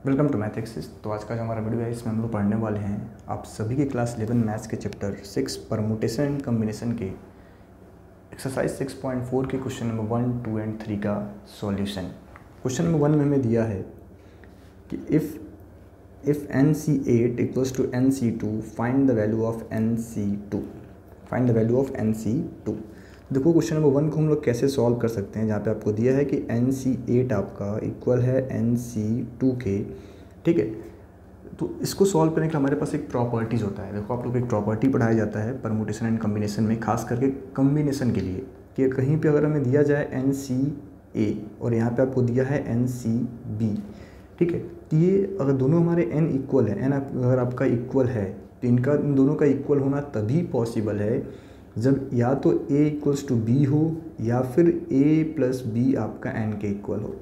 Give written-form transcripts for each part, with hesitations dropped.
Welcome to math axis. तो आज का जो हमारा वीडियो है इसमें हम लोग पढ़ने वाले हैं आप सभी के क्लास 11 मैथ्स के चैप्टर 6 परमुटेशन एंड कम्बिनेशन के एक्सरसाइज 6.4 के क्वेश्चन नंबर 1, 2 एंड 3 का सॉल्यूशन। क्वेश्चन नंबर 1 में हमें दिया है कि if NC8 equals to NC2 find the value of NC2। Find the value of NC2। देखो क्वेश्चन नंबर 1 को हम लोग कैसे सॉल्व कर सकते हैं, जहाँ पे आपको दिया है कि NC8 आपका इक्वल है NC2 के। ठीक है, तो इसको सॉल्व करने के लिए हमारे पास एक प्रॉपर्टीज़ होता है। देखो आप लोग एक प्रॉपर्टी पढ़ाया जाता है परमुटेशन एंड कम्बिनेशन में, खास करके कम्बिनेशन के लिए, कि कहीं पे अगर हमें दिया जाए NCA और यहाँ पे आपको दिया है NCB। ठीक है, तो ये अगर दोनों हमारे n इक्वल है, n अगर आपका इक्वल है, तो इन दोनों का इक्वल होना तभी पॉसिबल है जब या तो a इक्वल्स टू b हो या फिर a प्लस बी आपका n के इक्वल हो।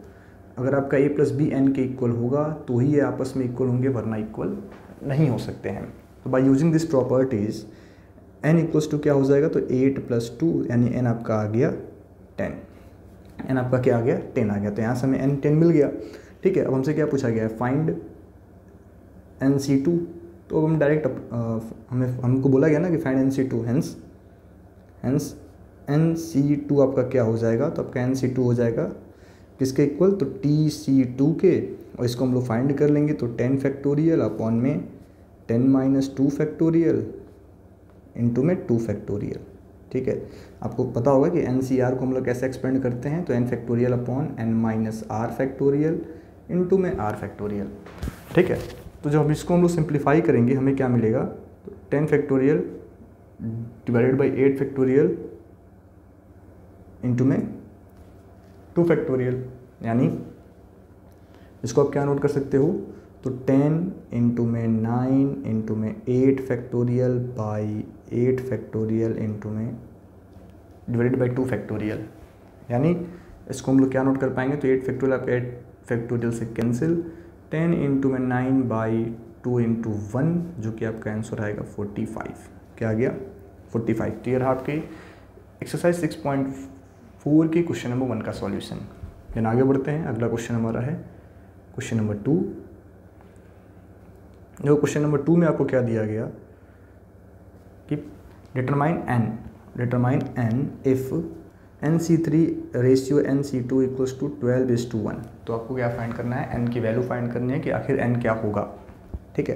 अगर आपका a प्लस बी n के इक्वल होगा तो ही ये आपस में इक्वल होंगे, वरना इक्वल नहीं हो सकते हैं। तो by using this properties n equals to क्या हो जाएगा, तो 8 + 2 यानी n आपका आ गया 10। n आपका क्या आ गया, 10 आ गया। तो यहाँ से हमें n 10 मिल गया। ठीक है, अब हमसे क्या पूछा गया है, फाइंड NC2। तो अब हम डायरेक्ट हमको बोला गया ना कि फाइंड NC2, हेंस NC2 आपका क्या हो जाएगा, तो आपका NC2 हो जाएगा किसके इक्वल, तो TC2 के। और इसको हम लोग फाइंड कर लेंगे, तो 10 फैक्टोरियल अपॉन में 10 - 2 फैक्टोरियल इंटू में 2 फैक्टोरियल। ठीक है, आपको पता होगा कि NCR को हम लोग कैसे एक्सपेंड करते हैं, तो n factorial upon n - r factorial into में r फैक्टोरियल। ठीक है, तो जब इसको हम लोग सिंप्लीफाई करेंगे हमें क्या मिलेगा, तो 10 factorial divided by 8 factorial into में 2 फैक्टोरियल, यानी इसको आप क्या नोट कर सकते हो, तो 10 इंटू में 9 इंटू में 8 फैक्टोरियल बाई 8 फैक्टोरियल इंटू में डिवाइडेड बाई 2 फैक्टोरियल। यानी इसको हम लोग क्या नोट कर पाएंगे, तो 8 फैक्टोरियल आपका 8 फैक्टोरियल से कैंसिल, 10 इंटू में 9 बाई 2 इंटू 1, जो कि आपका आंसर आएगा 45। क्या आ गया, 45। तो ये रहा आपके एक्सरसाइज 6.4 के क्वेश्चन नंबर 1 का सॉल्यूशन। देन आगे बढ़ते हैं, अगला क्वेश्चन हमारा है क्वेश्चन नंबर 2। जो क्वेश्चन नंबर 2 में आपको क्या दिया गया कि determine n if NC3 ratio NC2 equals to 12:1। तो आपको क्या फाइंड करना है, n की वैल्यू फाइंड करनी है कि आखिर n क्या होगा। ठीक है,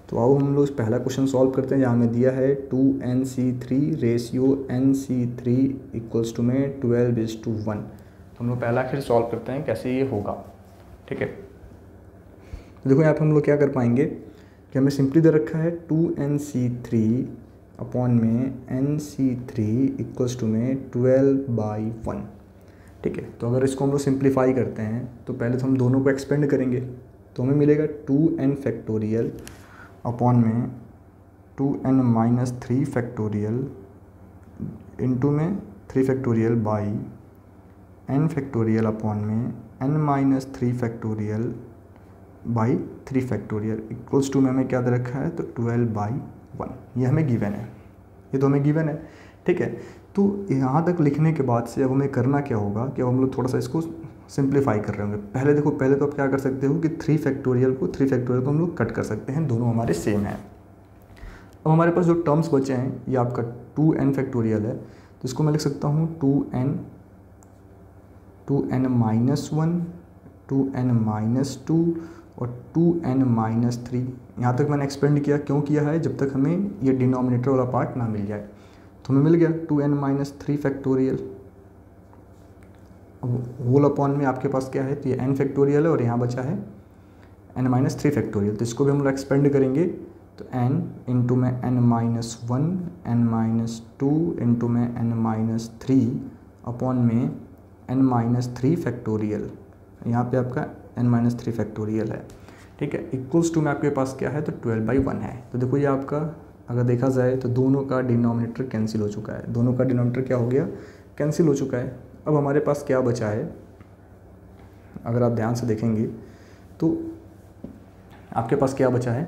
तो आओ हम लोग पहला क्वेश्चन सॉल्व करते हैं, जहाँ हमें दिया है 2NC3 ratio NC3 equals to में 12:1। तो हम लोग पहला आखिर सॉल्व करते हैं कैसे ये होगा। ठीक है, तो देखो यहाँ पे हम लोग क्या कर पाएंगे कि हमें सिंपली दे रखा है 2NC3 अपॉन में NC3 इक्वल्स टू में 12/1। ठीक है, तो अगर इसको हम लोग सिंप्लीफाई करते हैं तो पहले तो हम दोनों को एक्सपेंड करेंगे, तो हमें मिलेगा 2n फैक्टोरियल अपॉन में 2n - 3 फैक्टोरियल इंटू में 3 factorial by n factorial upon में n - 3 factorial by 3 factorial equals to में हमें क्या दे रखा है, तो 12/1। ये हमें गिवन है, ये तो हमें गिवन है। ठीक है, तो यहाँ तक लिखने के बाद से अब हमें करना क्या होगा कि अब हम लोग थोड़ा सा इसको सिंप्लीफाई कर रहे होंगे। पहले देखो, पहले तो आप क्या कर सकते हो कि 3 फैक्टोरियल को हम लोग कट कर सकते हैं, दोनों हमारे सेम हैं। अब हमारे पास जो टर्म्स बचे हैं ये आपका 2n फैक्टोरियल है, तो इसको मैं लिख सकता हूँ 2n - 1, 2n - 2 और 2n - 3। यहाँ तक मैंने एक्सपेंड किया, क्यों किया है, जब तक हमें ये डिनोमिनेटर वाला पार्ट ना मिल जाए। तो हमें मिल गया 2n - 3 फैक्टोरियल। अब होल अपॉन में आपके पास क्या है, तो ये n फैक्टोरियल है और यहाँ बचा है n - 3 फैक्टोरियल। तो इसको भी हम लोग एक्सपेंड करेंगे, तो n इंटू में n - 1, n - 2 इंटू में n - 3 अपॉन में n - 3 फैक्टोरियल। यहाँ पे आपका n - 3 फैक्टोरियल है। ठीक है, इक्वल्स टू में आपके पास क्या है, तो 12/1 है। तो देखो ये आपका अगर देखा जाए तो दोनों का डिनोमिनेटर कैंसिल हो चुका है, दोनों का डिनोमिनेटर क्या हो गया, कैंसिल हो चुका है। अब हमारे पास क्या बचा है, अगर आप ध्यान से देखेंगे तो आपके पास क्या बचा है,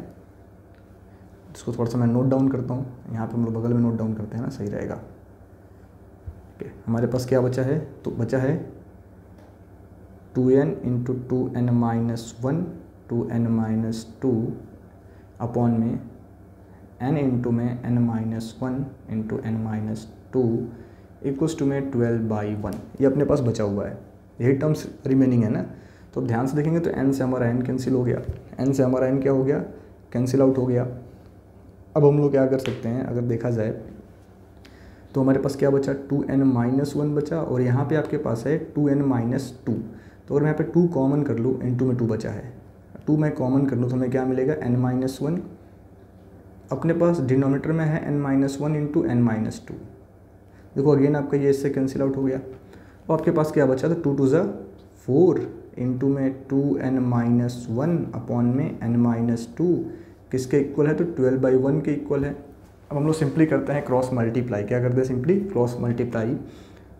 इसको थोड़ा सा मैं नोट डाउन करता हूँ, यहाँ पे हम लोग बगल में नोट डाउन करते हैं ना, सही रहेगा। ठीक है, हमारे पास क्या बचा है, तो बचा है 2n into 2n - 1 2n-2 upon में n इंटू में n-1 into n-2 equals to में 12/1। ये अपने पास बचा हुआ है, यही टर्म्स रिमेनिंग है ना। तो ध्यान से देखेंगे तो n से हमारा n कैंसिल हो गया, n से हमारा n क्या हो गया, कैंसिल आउट हो गया। अब हम लोग क्या कर सकते हैं, अगर देखा जाए तो हमारे पास क्या बचा, 2n-1 बचा, और यहाँ पे आपके पास है 2n-2। तो अगर मैं यहाँ पे 2 कॉमन कर लूँ, इंटू में 2 बचा है, 2 मैं कॉमन कर लूँ तो हमें क्या मिलेगा, n-1। अपने पास डिनोमिनेटर में है n-1 इंटू n-2। देखो अगेन आपका ये इससे कैंसिल आउट हो गया। और आपके पास क्या बचा, तो 2 2 4 इंटू में 2n-1 अपॉन में n-2 किसके इक्वल है, तो 12/1 के इक्वल है। अब हम लोग सिंपली करते हैं क्रॉस मल्टीप्लाई। क्या करते हैं, सिंपली क्रॉस मल्टीप्लाई।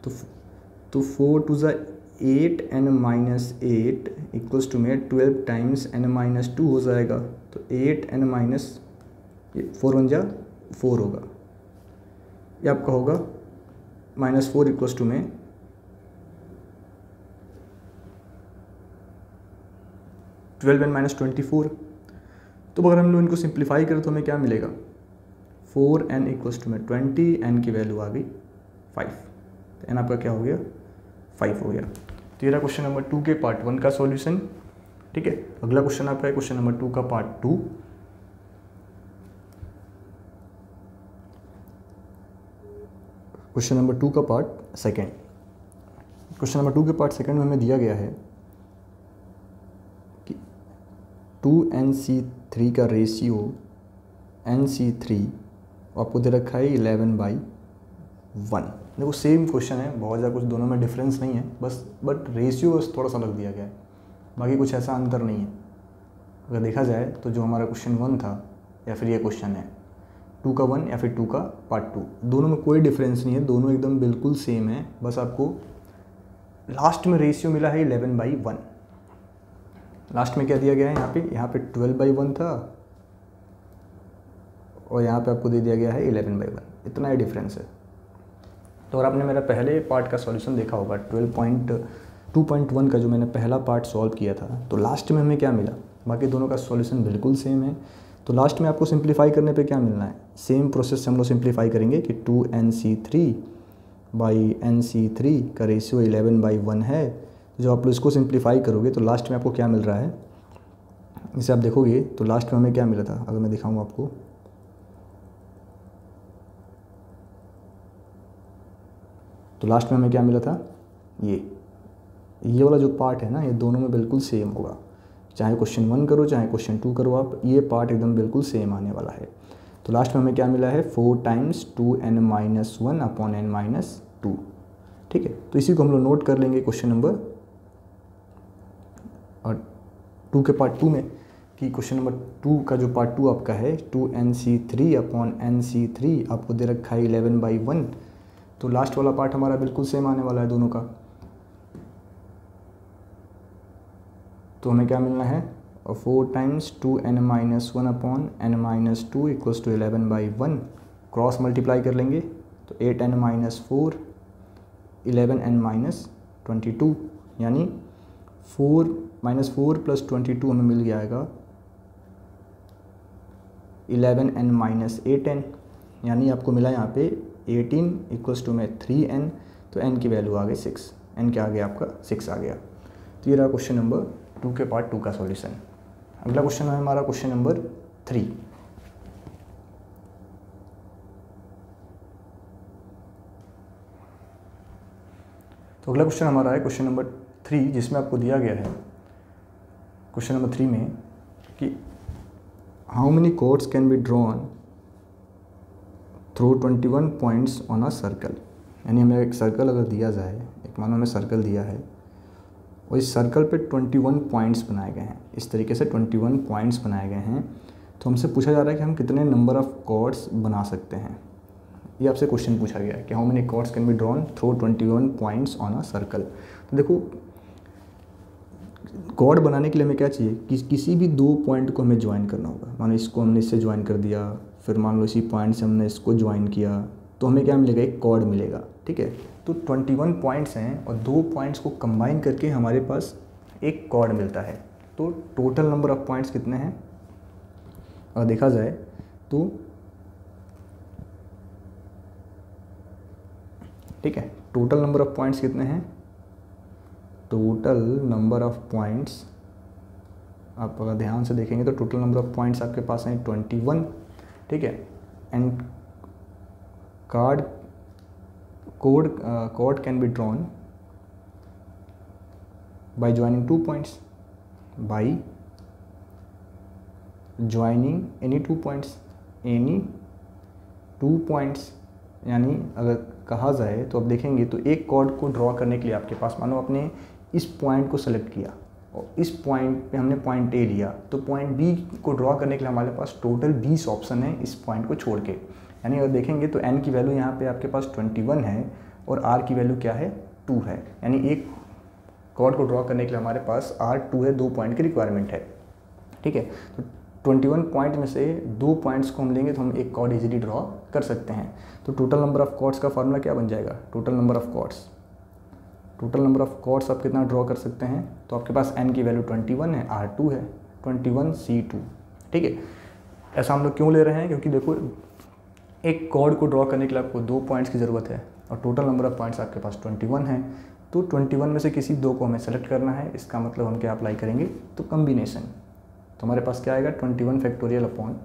तो 4 2 8 n-8 इक्वल्स टू में 12 टाइम्स n-2 हो जाएगा। तो 8 4 1 4 होगा, ये आपका होगा -4 इक्वल्स टू में 12n-24। तो अगर हम लोग इनको सिंप्लीफाई करें तो हमें क्या मिलेगा, 4n इक्वल्स टू में 20, n की वैल्यू आ गई 5। तो n आपका क्या हो गया, 5 हो गया। तो ये रहा क्वेश्चन नंबर 2 के पार्ट 1 का सॉल्यूशन। ठीक है, अगला क्वेश्चन आपका है क्वेश्चन नंबर 2 का पार्ट 2। क्वेश्चन नंबर 2 का पार्ट सेकंड। क्वेश्चन नंबर 2 के पार्ट सेकंड में हमें दिया गया है कि 2nc3 का रेशियो nc3 आपको दे रखा है 11/1। देखो सेम क्वेश्चन है, बहुत ज़्यादा कुछ दोनों में डिफरेंस नहीं है, बट रेशियो बस थोड़ा सा अलग दिया गया है, बाकी कुछ ऐसा अंतर नहीं है। अगर देखा जाए तो जो हमारा क्वेश्चन 1 था या फिर ये क्वेश्चन है 2 का 1 या फिर 2 का पार्ट 2, दोनों में कोई डिफरेंस नहीं है, दोनों एकदम बिल्कुल सेम है। बस आपको लास्ट में रेशियो मिला है 11/1। लास्ट में क्या दिया गया है, यहाँ पे 12/1 था और यहाँ पे आपको दे दिया गया है 11/1, इतना ही डिफरेंस है। तो अगर आपने मेरा पहले पार्ट का सॉल्यूशन देखा होगा 12.2.1 का, जो मैंने पहला पार्ट सॉल्व किया था, तो लास्ट में हमें क्या मिला, बाकी दोनों का सॉल्यूशन बिल्कुल सेम है। तो लास्ट में आपको सिंप्लीफाई करने पे क्या मिलना है, सेम प्रोसेस से हम लोग सिंप्लीफाई करेंगे कि 2nc3/nc3 का रेशियो 11/1 है। जब आप लोग इसको सिंप्लीफाई करोगे तो लास्ट में आपको क्या मिल रहा है, इसे आप देखोगे तो लास्ट में हमें क्या मिला था, अगर मैं दिखाऊँ आपको, तो लास्ट में हमें क्या मिला था, ये वाला जो पार्ट है ना, ये दोनों में बिल्कुल सेम होगा, चाहे क्वेश्चन 1 करो चाहे क्वेश्चन 2 करो आप, ये पार्ट एकदम बिल्कुल सेम आने वाला है। तो लास्ट में हमें क्या मिला है, 4 टाइम्स 2n-1 अपॉन n-2। ठीक है, तो इसी को हम लोग नोट कर लेंगे क्वेश्चन नंबर 2 के पार्ट 2 में, कि क्वेश्चन नंबर 2 का जो पार्ट 2 आपका है 2nc3 अपॉन nc3 आपको दे रखा है 11/1। तो लास्ट वाला पार्ट हमारा बिल्कुल सेम आने वाला है दोनों का। तो हमें क्या मिलना है, 4 times 2n-1 upon n-2 equals to 11/1। Cross multiply कर लेंगे तो 8n-4 11n-22, यानी 4 + 22 हमें मिल जाएगा 11n-8n, यानी आपको मिला यहाँ पे 18 इक्वल्स टू में 3n। तो n की वैल्यू आ गई 6, n क्या आ गया आपका 6 आ गया। तो ये रहा क्वेश्चन नंबर 2 के पार्ट 2 का सॉल्यूशन। अगला क्वेश्चन है हमारा क्वेश्चन नंबर 3। तो अगला क्वेश्चन हमारा है क्वेश्चन नंबर 3, जिसमें आपको दिया गया है क्वेश्चन नंबर 3 में कि how many chords can be drawn through 21 points on a circle. यानी हमें एक सर्कल अगर दिया जाए, एक मानो हमें सर्कल दिया है और इस सर्कल पे 21 पॉइंट्स बनाए गए हैं, इस तरीके से 21 पॉइंट्स बनाए गए हैं। तो हमसे पूछा जा रहा है कि हम कितने नंबर ऑफ़ कॉर्ड्स बना सकते हैं। ये आपसे क्वेश्चन पूछा गया है कि how many chords can be drawn through 21 points on a circle. तो देखो कॉर्ड बनाने के लिए हमें क्या चाहिए कि किसी भी 2 पॉइंट को हमें ज्वाइन करना होगा। मानो इसको हमने इससे ज्वाइन कर दिया, फिर मान लो इसी पॉइंट से हमने इसको ज्वाइन किया, तो हमें क्या मिलेगा, एक कॉर्ड मिलेगा। ठीक है, तो 21 पॉइंट्स हैं और 2 पॉइंट्स को कंबाइन करके हमारे पास एक कॉर्ड मिलता है। तो टोटल नंबर ऑफ पॉइंट्स कितने हैं अगर देखा जाए तो, ठीक है, टोटल नंबर ऑफ पॉइंट्स कितने हैं, टोटल नंबर ऑफ पॉइंट्स आप अगर ध्यान से देखेंगे तो टोटल नंबर ऑफ पॉइंट्स आपके पास हैं 21, ठीक है। And chord can be drawn by joining 2 points, by joining any 2 points, यानी अगर कहा जाए तो अब देखेंगे तो एक कॉर्ड को ड्रॉ करने के लिए आपके पास, मानो आपने इस पॉइंट को सेलेक्ट किया और इस पॉइंट पे हमने पॉइंट ए लिया, तो पॉइंट बी को ड्रॉ करने के लिए हमारे पास टोटल 20 ऑप्शन है इस पॉइंट को छोड़ के। यानी अगर देखेंगे तो n की वैल्यू यहाँ पे आपके पास 21 है और r की वैल्यू क्या है, 2 है। यानी एक कॉर्ड को ड्रॉ करने के लिए हमारे पास r 2 है, 2 पॉइंट की रिक्वायरमेंट है, ठीक है। तो 21 पॉइंट में से 2 पॉइंट्स को हम लेंगे तो हम एक कॉर्ड इजीली ड्रॉ कर सकते हैं। तो टोटल नंबर ऑफ कॉर्ड्स का फार्मूला क्या बन जाएगा, टोटल नंबर ऑफ कॉर्ड्स आप कितना ड्रॉ कर सकते हैं, तो आपके पास n की वैल्यू 21 है, r2 है, 21C2, ठीक है। ऐसा हम लोग क्यों ले रहे हैं, क्योंकि देखो एक कॉर्ड को ड्रॉ करने के लिए आपको 2 पॉइंट्स की ज़रूरत है और टोटल नंबर ऑफ पॉइंट्स आपके पास 21 है, तो 21 में से किसी 2 को हमें सेलेक्ट करना है। इसका मतलब हम क्या अप्लाई करेंगे, तो कम्बिनेशन। तो हमारे पास क्या आएगा, 21 factorial upon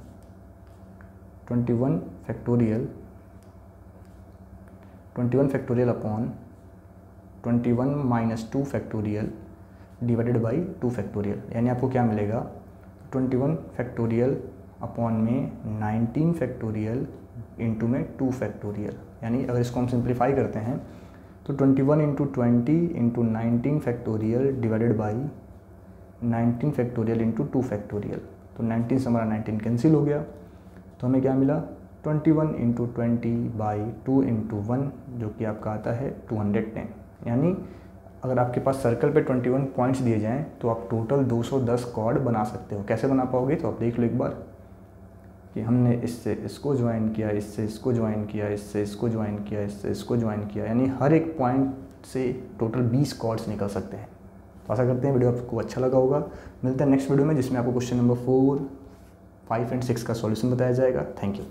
21 minus 2 factorial divided by 2 factorial. यानी आपको क्या मिलेगा, 21 फैक्टोरियल अपॉन में 19 फैक्टोरियल इंटू में 2 फैक्टोरियल। यानी अगर इसको हम सिंप्लीफाई करते हैं तो 21 into 20 into 19 factorial divided by 19 factorial into 2 factorial. तो 19 से हमारा 19 कैंसिल हो गया, तो हमें क्या मिला, 21 इंटू 20 बाई 2 इंटू 1, जो कि आपका आता है 210। यानी अगर आपके पास सर्कल पे 21 पॉइंट्स दिए जाएँ तो आप टोटल 210 कॉर्ड बना सकते हो। कैसे बना पाओगे, तो आप देख लो एक बार कि हमने इससे इसको ज्वाइन किया, इससे इसको ज्वाइन किया, इससे इसको ज्वाइन किया, इससे इसको ज्वाइन किया, यानी हर एक पॉइंट से टोटल 20 कॉर्ड्स निकल सकते हैं। तो आशा करते हैं वीडियो आपको अच्छा लगा होगा। मिलते हैं नेक्स्ट वीडियो में जिसमें आपको क्वेश्चन नंबर 4, 5 एंड 6 का सॉल्यूशन बताया जाएगा। Thank you.